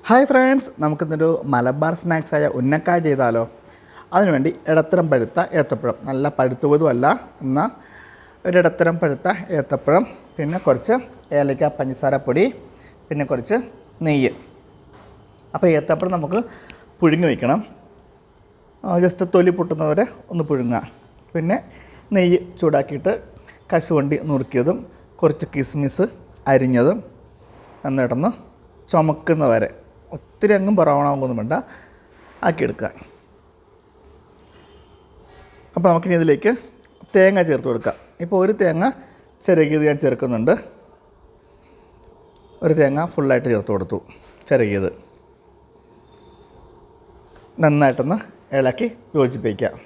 Hi friends, നമുക്കിന്നൊരു മലബാർ സ്നാക്സായ ഉന്നക്കായ ചെയ്താലോ. അതിനുവേണ്ടി ഇടത്തരം പഴുത്ത ഏത്തപ്പഴം, നല്ല പഴുത്തുപോതുമല്ല എന്നാൽ ഒരിടത്തരം പഴുത്ത ഏത്തപ്പഴം, പിന്നെ കുറച്ച് ഏലക്ക പഞ്ചസാരപ്പൊടി, പിന്നെ കുറച്ച് നെയ്യ്. അപ്പോൾ ഏത്തപ്പഴം നമുക്ക് പുഴുങ്ങി വയ്ക്കണം. ജസ്റ്റ് തൊലി പൊട്ടുന്നവരെ ഒന്ന് പുഴുങ്ങുക. പിന്നെ നെയ്യ് ചൂടാക്കിയിട്ട് കശുവണ്ടി നുറുക്കിയതും കുറച്ച് കിസ്മിസ് അരിഞ്ഞതും എന്നിട്ടൊന്ന് ചുമക്കുന്ന വരെ, ഒത്തിരി അങ്ങും ബ്രൗണാകുമൊന്നും വേണ്ട, ആക്കിയെടുക്കുക. അപ്പോൾ നമുക്കിനി ഇതിലേക്ക് തേങ്ങ ചേർത്ത് കൊടുക്കാം. ഇപ്പോൾ ഒരു തേങ്ങ ചിരകിയത് ഞാൻ ചേർക്കുന്നുണ്ട്. ഒരു തേങ്ങ ഫുള്ളായിട്ട് ചേർത്ത് കൊടുത്തു, ചിരകിയത്. നന്നായിട്ടൊന്ന് ഇളക്കി യോജിപ്പിക്കാം.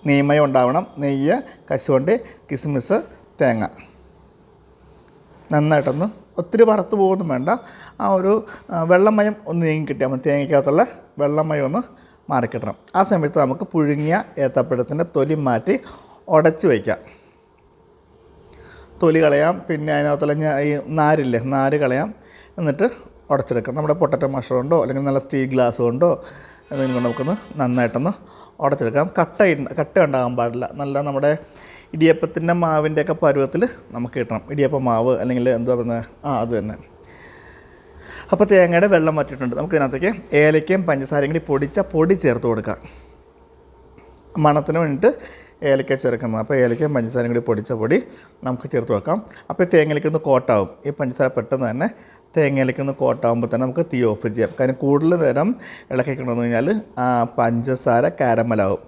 നെയ്മയം ഉണ്ടാവണം. നെയ്യ്, കശുവണ്ടി, കിസ്മിസ്, തേങ്ങ നന്നായിട്ടൊന്ന്, ഒത്തിരി വറുത്ത് പോകുന്നും വേണ്ട. ആ ഒരു വെള്ളമയം ഒന്ന് നീങ്ങി കിട്ടിയാൽ മതി. തേങ്ങയ്ക്കകത്തുള്ള വെള്ളമയം ഒന്ന് മാറിക്കിട്ടണം. ആ സമയത്ത് നമുക്ക് പുഴുങ്ങിയ ഏത്തപ്പഴത്തിൻ്റെ തൊലി മാറ്റി ഉടച്ച് വയ്ക്കാം. തൊലി കളയാം, പിന്നെ അതിനകത്തുള്ള ഈ നാര് കളയാം. എന്നിട്ട് ഉടച്ചെടുക്കാം. നമ്മുടെ പൊട്ടറ്റോ മഷ കൊണ്ടോ അല്ലെങ്കിൽ നല്ല സ്റ്റീൽ ഗ്ലാസ് കൊണ്ടോ എന്തെങ്കിലും കൊണ്ട് നമുക്കൊന്ന് നന്നായിട്ടൊന്ന് ഉടച്ചെടുക്കാം. കട്ട ഉണ്ടാകാൻ പാടില്ല. നല്ല നമ്മുടെ ഇടിയപ്പത്തിൻ്റെ മാവിൻ്റെയൊക്കെ പരുവത്തിൽ നമുക്ക് കിട്ടണം. ഇടിയപ്പ മാവ് അല്ലെങ്കിൽ എന്താ പറയുന്നത്, അത് തന്നെ. അപ്പോൾ തേങ്ങയുടെ വെള്ളം വറ്റിയിട്ടുണ്ട്. നമുക്ക് ഇതിനകത്തേക്ക് ഏലക്കയും പഞ്ചസാരയും കൂടി പൊടി ചേർത്ത് കൊടുക്കാം. മണത്തിന് വേണ്ടിയിട്ട് ഏലക്ക ചേർക്കുന്നത്. അപ്പോൾ ഏലക്കയും പഞ്ചസാരയും കൂടി പൊടിച്ച പൊടി നമുക്ക് ചേർത്ത് കൊടുക്കാം. അപ്പോൾ തേങ്ങയിലേക്കൊന്ന് കോട്ടാവും. ഈ പഞ്ചസാര പെട്ടെന്ന് തന്നെ തേങ്ങയിലേക്കൊന്ന് കോട്ടാകുമ്പോൾ തന്നെ നമുക്ക് തീ ഓഫ് ചെയ്യാം. കാരണം കൂടുതൽ നേരം ഇളക്കിക്കൊണ്ടെന്ന് കഴിഞ്ഞാൽ പഞ്ചസാര കാരമലാവും.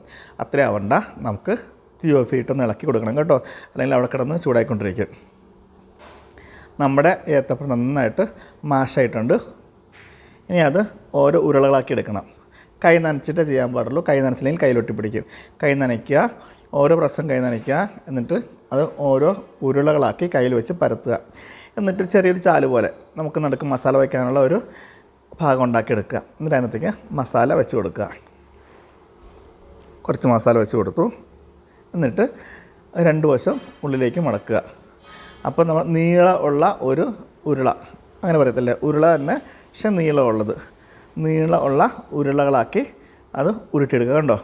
അത്രയും ആവണ്ട, നമുക്ക് തീ ഓഫ് ചെയ്തിട്ടൊന്ന് ഇളക്കി കൊടുക്കണം കേട്ടോ, അല്ലെങ്കിൽ അവിടെ കിടന്ന് ചൂടായിക്കൊണ്ടിരിക്കും. നമ്മുടെ ഏത്തപ്പഴം നന്നായിട്ട് മാഷായിട്ടുണ്ട്. ഇനി അത് ഓരോ ഉരുളകളാക്കി എടുക്കണം. കൈ നനച്ചിട്ട് ചെയ്യാൻ പാടുള്ളൂ. കൈ നനച്ചില്ലെങ്കിൽ കയ്യിലൊട്ടി പിടിക്കും. കൈ നനയ്ക്കുക, ഓരോ പ്രാവശ്യം കൈ നനയ്ക്കുക. എന്നിട്ട് അത് ഓരോ ഉരുളകളാക്കി കയ്യിൽ വെച്ച് പരത്തുക. എന്നിട്ട് ചെറിയൊരു ചാല് പോലെ നമുക്ക് നടുക്ക് മസാല വയ്ക്കാനുള്ള ഒരു ഭാഗം ഉണ്ടാക്കിയെടുക്കുക. എന്നിട്ട് അതിനകത്തേക്ക് മസാല വെച്ച് കൊടുക്കുക. കുറച്ച് മസാല വെച്ച് കൊടുത്തു. എന്നിട്ട് രണ്ട് വശം ഉള്ളിലേക്ക് മടക്കുക. അപ്പോൾ നമ്മൾ നീളമുള്ള ഒരു ഉരുള, അങ്ങനെ പറയത്തില്ലേ, ഉരുള തന്നെ പക്ഷെ നീളമുള്ള ഉരുളകളാക്കി അത് ഉരുട്ടിയെടുക്കുക. കണ്ടോ,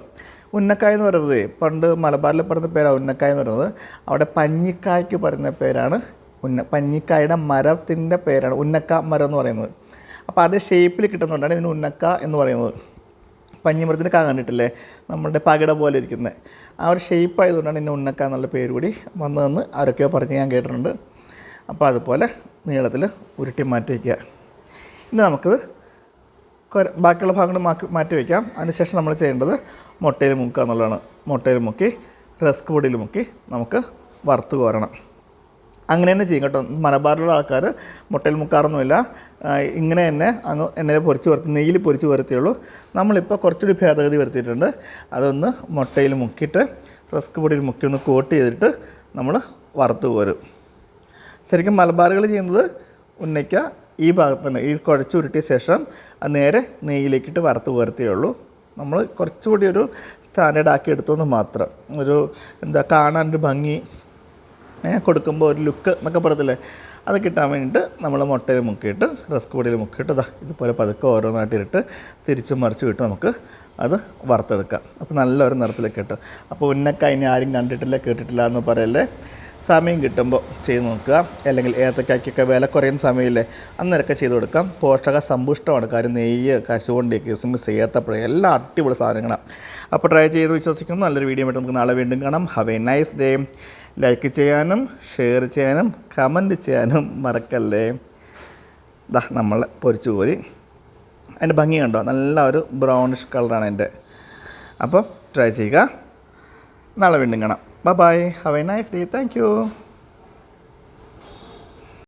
ഉന്നക്കായ എന്ന് പറയുന്നത് പണ്ട് മലബാറിൽ പറയുന്ന പേരാണ് ഉന്നക്കായ എന്ന് പറയുന്നത്. അവിടെ പഞ്ഞിക്കായ്ക്ക് പറയുന്ന പേരാണ് പഞ്ഞിക്കായുടെ മരത്തിൻ്റെ പേരാണ് ഉന്നക്ക മരം എന്ന് പറയുന്നത്. അപ്പോൾ അത് ഷേപ്പിൽ കിട്ടുന്നതുകൊണ്ടാണ് ഇതിന് ഉന്നക്ക എന്ന് പറയുന്നത്. പഞ്ഞിമരത്തിൻ്റെ കാ കണ്ടിട്ടില്ലേ, നമ്മുടെ പകിട പോലെ ഇരിക്കുന്നത്, ആ ഒരു ഷേപ്പ് ആയതുകൊണ്ടാണ് ഇതിന് ഉന്നക്ക എന്നുള്ള പേര് കൂടി വന്നതെന്ന് ആരൊക്കെയോ പറഞ്ഞ് ഞാൻ കേട്ടിട്ടുണ്ട്. അപ്പോൾ അതുപോലെ നീളത്തിൽ ഉരുട്ടി മാറ്റി വയ്ക്കുക. ഇനി നമുക്കത് ബാക്കിയുള്ള ഭാഗങ്ങൾ മാറ്റി വയ്ക്കാം. അതിനുശേഷം നമ്മൾ ചെയ്യേണ്ടത് മുട്ടയിൽ മുക്കുക എന്നുള്ളതാണ്. മുട്ടയിൽ മുക്കി റസ്ക് പൊടിയിൽ മുക്കി നമുക്ക് വറുത്ത് കോരണം. അങ്ങനെ തന്നെ ചെയ്യും കേട്ടോ. മലബാറിലുള്ള ആൾക്കാർ മുട്ടയിൽ മുക്കാറൊന്നുമില്ല, ഇങ്ങനെ തന്നെ അങ്ങ് എണ്ണയിൽ നെയ്യിൽ പൊരിച്ച് വരുത്തിയുള്ളൂ. നമ്മളിപ്പോൾ കുറച്ചുകൂടി ഭേദഗതി വരുത്തിയിട്ടുണ്ട്. അതൊന്ന് മുട്ടയിൽ മുക്കിയിട്ട് റസ്ക് പൊടിയിൽ മുക്കി ഒന്ന് കോട്ട് ചെയ്തിട്ട് നമ്മൾ വറുത്ത് കോരും. ശരിക്കും മലബാറുകൾ ചെയ്യുന്നത് ഉന്നയ്ക്ക ഈ ഭാഗത്ത് തന്നെ ഈ കുഴച്ചുരുട്ടിയ ശേഷം അത് നേരെ നെയ്യിലേക്കിട്ട് വറുത്ത് കോരത്തേ നമ്മൾ കുറച്ചുകൂടി ഒരു സ്റ്റാൻഡേർഡ് ആക്കി എടുത്തുകൊണ്ട് മാത്രം. ഒരു കാണാനൊരു ഭംഗി കൊടുക്കുമ്പോൾ ഒരു ലുക്ക് എന്നൊക്കെ പറയത്തില്ലേ, അത് കിട്ടാൻ വേണ്ടിയിട്ട് നമ്മൾ മുട്ടയിൽ മുക്കിയിട്ട് റസ്ക് പൊടിയിൽ മുക്കിയിട്ട് ഇതുപോലെ പതുക്കെ ഓരോന്നായിട്ടിട്ട് തിരിച്ചും മറിച്ചും ഇട്ട് നമുക്ക് അത് വറുത്തെടുക്കാം. അപ്പോൾ നല്ലൊരു നിറത്തിലേക്ക് കിട്ടും. അപ്പോൾ ഉന്നക്കായ ഇനി ആരും കണ്ടിട്ടില്ല കേട്ടിട്ടില്ല എന്ന് പറയല്ലേ. സമയം കിട്ടുമ്പോൾ ചെയ്ത് നോക്കുക. അല്ലെങ്കിൽ ഏത്തക്കായ്ക്കൊക്കെ വില കുറയുന്ന സമയമില്ലേ, അന്നേരമൊക്കെ ചെയ്ത് കൊടുക്കാം. പോഷക സമ്പുഷ്ടമാണ്. കാര്യം നെയ്യ്, കശുവണ്ടി, കിസ്മിസ്, ഏത്തപ്പഴം എല്ലാം അടിപൊളി സാധനങ്ങളാണ്. അപ്പോൾ ട്രൈ ചെയ്ത് വിശ്വസിക്കുന്നു. നല്ലൊരു വീഡിയോ ആയിട്ട് നമുക്ക് നാളെ വീണ്ടും കാണാം. Have a nice day. Like ചെയ്യാനും ഷെയർ ചെയ്യാനും കമൻറ്റ് ചെയ്യാനും മറക്കല്ലേ. നമ്മൾ പൊരിച്ചു കോരി അതിൻ്റെ ഭംഗി കണ്ടോ, നല്ല ഒരു ബ്രൗണിഷ് കളറാണ് എൻ്റെ. അപ്പോൾ ട്രൈ ചെയ്യുക. നാളെ വീണ്ടും കാണാം. Bye. Have a nice day. Thank U.